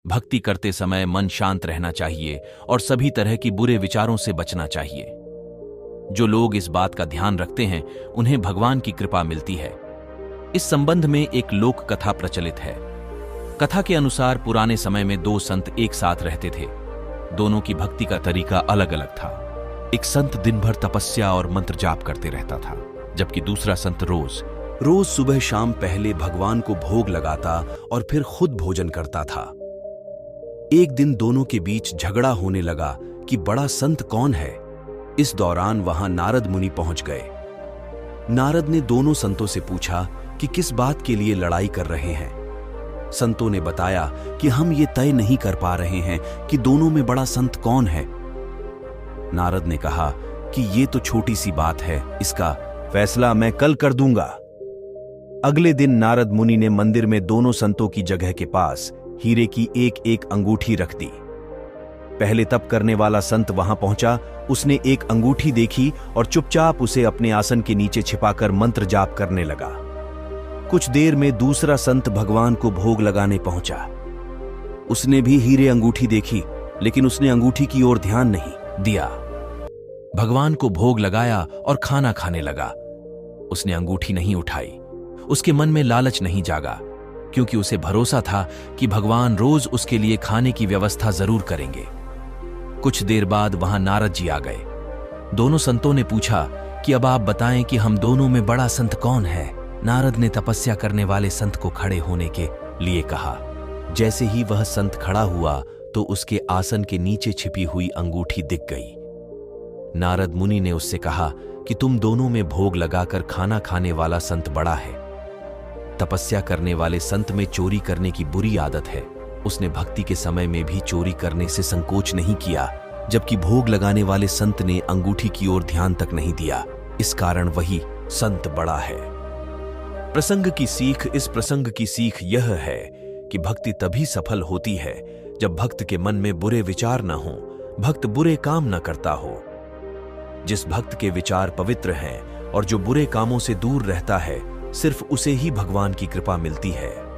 भक्ति करते समय मन शांत रहना चाहिए और सभी तरह की बुरे विचारों से बचना चाहिए। जो लोग इस बात का ध्यान रखते हैं उन्हें भगवान की कृपा मिलती है। इस संबंध में एक लोक कथा प्रचलित है। कथा के अनुसार पुराने समय में दो संत एक साथ रहते थे। दोनों की भक्ति का तरीका अलग अलग था। एक संत दिन भर तपस्या और मंत्र जाप करते रहता था, जबकि दूसरा संत रोज सुबह शाम पहले भगवान को भोग लगाता और फिर खुद भोजन करता था। एक दिन दोनों के बीच झगड़ा होने लगा कि बड़ा संत कौन है। इस दौरान वहां नारद मुनि पहुंच गए। नारद ने दोनों संतों से पूछा कि किस बात के लिए लड़ाई कर रहे हैं। संतों ने बताया कि हम ये तय नहीं कर पा रहे हैं कि दोनों में बड़ा संत कौन है। नारद ने कहा कि ये तो छोटी सी बात है, इसका फैसला मैं कल कर दूंगा। अगले दिन नारद मुनि ने मंदिर में दोनों संतों की जगह के पास हीरे की एक एक अंगूठी रख दी। पहले तप करने वाला संत वहां पहुंचा। उसने एक अंगूठी देखी और चुपचाप उसे अपने आसन के नीचे छिपाकर मंत्र जाप करने लगा। कुछ देर में दूसरा संत भगवान को भोग लगाने पहुंचा। उसने भी हीरे अंगूठी देखी, लेकिन उसने अंगूठी की ओर ध्यान नहीं दिया। भगवान को भोग लगाया और खाना खाने लगा। उसने अंगूठी नहीं उठाई। उसके मन में लालच नहीं जागा, क्योंकि उसे भरोसा था कि भगवान रोज उसके लिए खाने की व्यवस्था जरूर करेंगे। कुछ देर बाद वहां नारद जी आ गए। दोनों संतों ने पूछा कि अब आप बताएं कि हम दोनों में बड़ा संत कौन है। नारद ने तपस्या करने वाले संत को खड़े होने के लिए कहा। जैसे ही वह संत खड़ा हुआ तो उसके आसन के नीचे छिपी हुई अंगूठी दिख गई। नारद मुनि ने उससे कहा कि तुम दोनों में भोग लगाकर खाना खाने वाला संत बड़ा है। तपस्या करने वाले संत में चोरी करने की बुरी आदत है। उसने भक्ति के समय में भी चोरी करने से संकोच नहीं किया, जबकि भोग लगाने वाले संत ने अंगूठी की ओर ध्यान तक नहीं दिया। इस कारण वही संत बड़ा है। प्रसंग की सीख। इस प्रसंग की सीख यह है कि भक्ति तभी सफल होती है जब भक्त के मन में बुरे विचार न हो, भक्त बुरे काम न करता हो। जिस भक्त के विचार पवित्र हैं और जो बुरे कामों से दूर रहता है, सिर्फ उसे ही भगवान की कृपा मिलती है।